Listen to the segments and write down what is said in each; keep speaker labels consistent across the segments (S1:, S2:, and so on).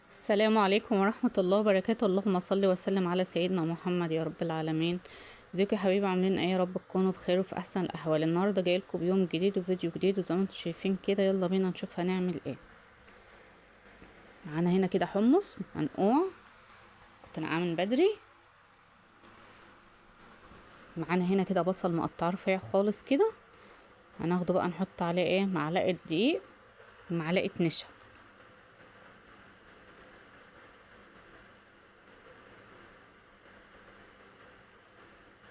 S1: السلام عليكم ورحمة الله وبركاته. اللهم صل وسلم على سيدنا محمد يا رب العالمين. ازيكم يا حبيبي، عاملين ايه؟ يا رب تكونوا بخير وفي احسن الاحوال. النهارده جايلكم بيوم جديد وفيديو جديد، وزي ما انتم شايفين كده يلا بينا نشوف هنعمل ايه. معانا هنا كده حمص منقوع، كنت نقعه من بدري. معانا هنا كده بصل مقطع رفيع خالص كده، هناخده بقى نحط عليه ايه، معلقة دقيق ومعلقة نشا،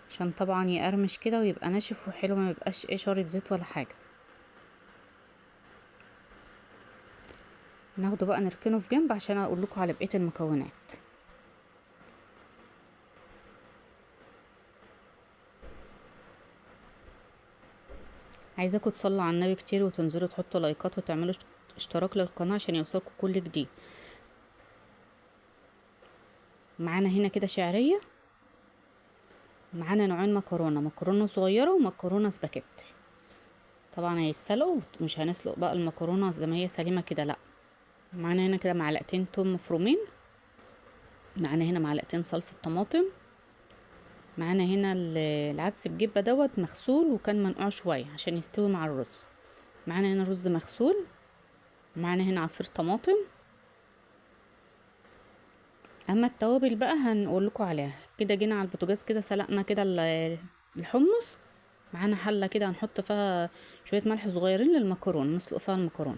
S1: عشان طبعا يقرمش كده ويبقى ناشف وحلو، ما يبقاش ايه شارب زيت ولا حاجة. ناخده بقى نركنه في جنب عشان اقول لكم على بقية المكونات. عايزاكم تصلوا على النبي كتير وتنزلوا تحطوا لايكات وتعملوا اشتراك للقناة عشان يوصلكم كل جديد. معانا هنا كده شعرية، معانا نوعين مكرونة، مكرونة صغيرة ومكرونة سباكيتي. طبعا هيتسلقوا، مش هنسلق بقى المكرونة زي ما هي سليمة كده، لا. معانا هنا كده معلقتين توم مفرومين، معانا هنا معلقتين صلصة طماطم، معانا هنا العدس بجبة دوت مغسول وكان منقوع شوية عشان يستوي مع الرز. معانا هنا رز مغسول، معانا هنا عصير طماطم. اما التوابل بقى هنقول لكم عليها. كده جينا على البوتاجاز كده سلقنا كده الحمص. معانا حله كده هنحط فيها شويه ملح صغيرين للمكرونه، نسلق فيها المكرونه.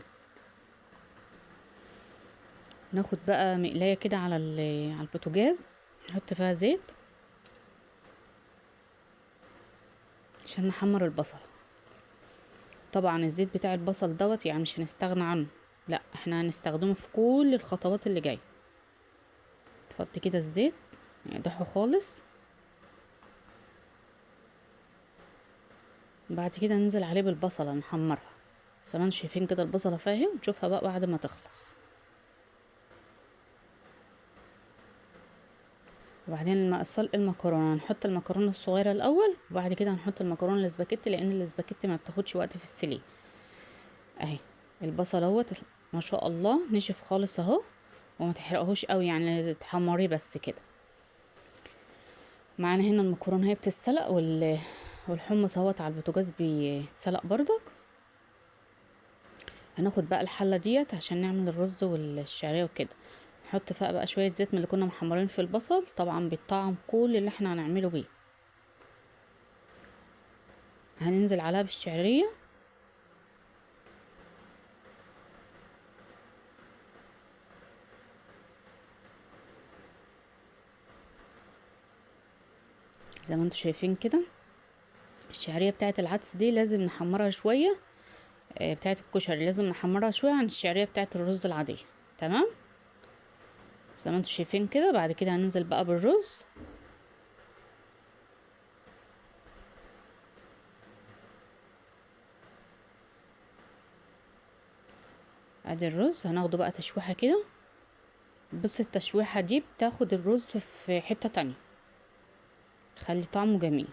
S1: ناخد بقى مقلايه كده على البوتاجاز، نحط فيها زيت عشان نحمر البصل. طبعا الزيت بتاع البصل دوت يعني مش هنستغنى عنه، لا احنا هنستخدمه في كل الخطوات اللي جايه. تحط كده الزيت يقدحه خالص، بعد كده ننزل عليه بالبصله نحمرها زي ما انتم شايفين كده. البصله فاهم، نشوفها بقى بعد ما تخلص. وبعدين لما سلق المكرونه نحط المكرونه الصغيره الاول، وبعد كده هنحط المكرونه الاسباجيتي لان الاسباجيتي ما بتاخدش وقت في السليق. اهي البصل اهوت ما شاء الله نشف خالص اهو، وما تحرقهوش قوي يعني تحمريه بس كده. معانا هنا المكرونه هي بتتسلق والحمص اهوت على البوتاجاز بيتسلق برضك. هناخد بقى الحله ديت عشان نعمل الرز والشعريه وكده. نحط فيها بقى شويه زيت من اللي كنا محمرين في البصل، طبعا بيطعم كل اللي احنا هنعمله بيه. هننزل عليها بالشعريه، زي ما انتم شايفين كده. الشعريه بتاعه العدس دي لازم نحمرها شويه، بتاعه الكشري لازم نحمرها شويه عن الشعريه بتاعه الرز العاديه. تمام، زي ما انتم شايفين كده. بعد كده هننزل بقى بالرز. ادي الرز هناخده بقى تشويحه كده. بص التشويحه دي بتاخد الرز في حته تانية، خلي طعمه جميل.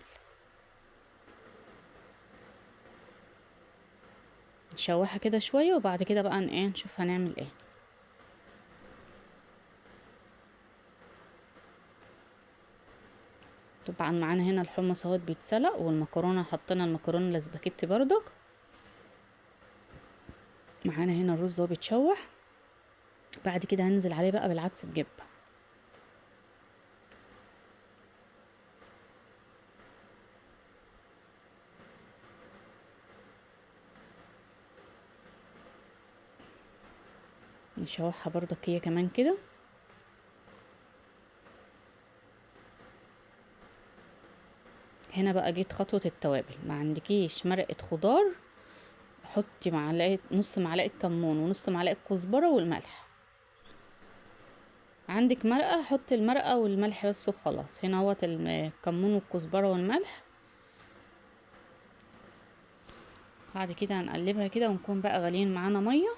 S1: نشوحها كده شويه وبعد كده بقى ايه نشوف هنعمل ايه. طبعا معانا هنا الحمص اهوت بيتسلق، والمكرونه حطينا المكرونه الاسباجيتي برضك. معانا هنا الرز اهو بيتشوح، بعد كده هننزل عليه بقى بالعدس بجبه. نشوحها برضك هي كمان كده. هنا بقى جيت خطوة التوابل. ما عندكيش مرقة خضار، حطي معلقة، نص معلقة كمون ونص معلقة كزبرة والملح. عندك مرقة حطي المرقة والملح بس وخلاص. هنا اهوت الكمون والكزبرة والملح. بعد كده هنقلبها كده ونكون بقى غاليين معانا مية.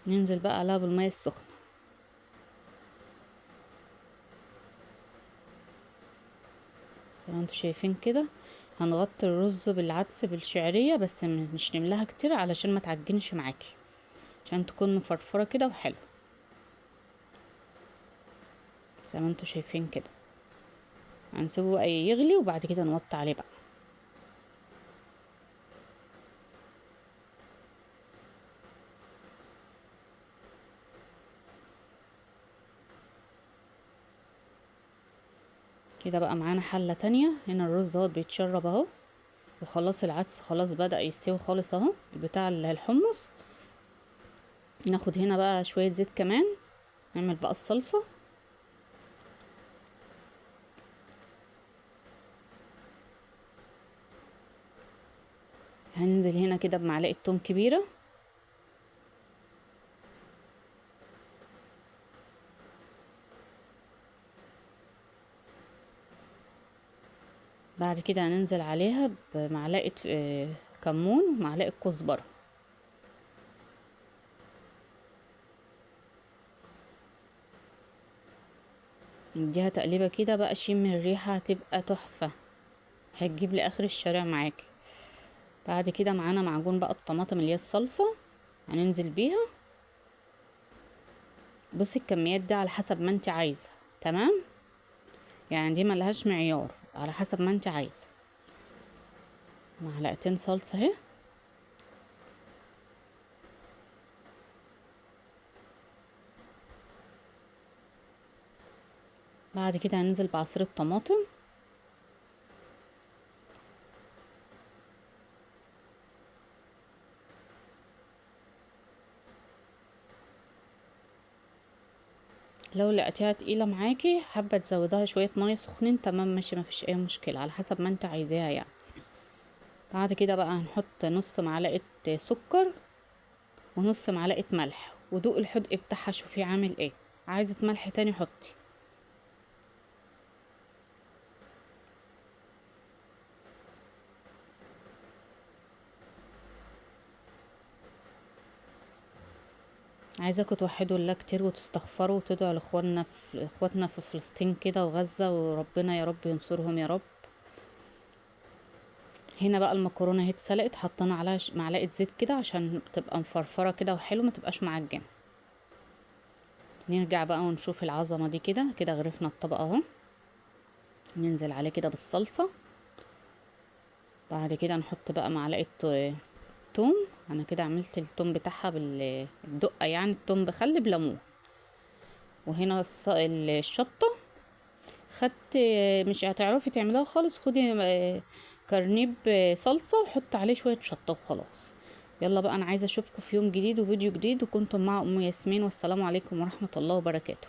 S1: ننزل بقى عليها بالمية السخنة. زي ما انتوا شايفين كده. هنغطي الرز بالعدس بالشعرية، بس مش نملاها كتير علشان ما تعجنش معاكي، عشان تكون مفرفرة كده وحلو زي ما انتوا شايفين كده. هنسيبه بقى يغلي وبعد كده نوطي عليه بقى. كده بقى معانا حلة تانية. هنا الرز اهو بيتشرب اهو، وخلاص العدس خلاص بدأ يستوي خالص اهو، بتاع الحمص. ناخد هنا بقى شوية زيت كمان، نعمل بقى الصلصة. هننزل هنا كده بمعلقة توم كبيرة، بعد كده هننزل عليها بمعلقة كمون ومعلقة كزبرة. نديها تقليبة كده بقى، شم الريحة هتبقى تحفة، هتجيب لاخر الشارع معاكي. بعد كده معانا معجون بقى الطماطم اللي هي الصلصة، هننزل بيها. بصي الكميات دي على حسب ما انت عايزة، تمام؟ يعني دي ملهاش معيار، على حسب ما انت عايزة. معلقتين صلصة اهي. بعد كده هننزل بعصير الطماطم. لو لقيتيها تقيلة معاكي حابة تزودها شوية مية سخنين، تمام ماشي، مفيش اي مشكلة، على حسب ما انت عايزاها يعني. بعد كده بقى هنحط نص معلقة سكر ونص معلقة ملح، ودوق الحدق بتاعها شوفيه عامل ايه، عايزة ملح تاني حطي. عايزاكم توحدوا الله كتير وتستغفروا وتدعوا اخواتنا في فلسطين كده وغزة، وربنا يا رب ينصرهم يا رب. هنا بقى المكرونه اهي اتسلقت، حطينا عليها معلقه زيت كده عشان تبقى مفرفره كده وحلو، ما تبقاش معجنه. نرجع بقى ونشوف العظمه دي كده. كده غرفنا الطبق اهو، ننزل عليه كده بالصلصه. بعد كده نحط بقى معلقه توم. انا كده عملت التوم بتاعها بالدقه، يعني التوم بخل بليمون. وهنا الشطه، خدت، مش هتعرفي تعمليها خالص، خدي كرنيب صلصة وحط عليه شوية شطة وخلاص. يلا بقى، انا عايزة اشوفكم في يوم جديد وفيديو جديد، وكنتم مع ام ياسمين، والسلام عليكم ورحمة الله وبركاته.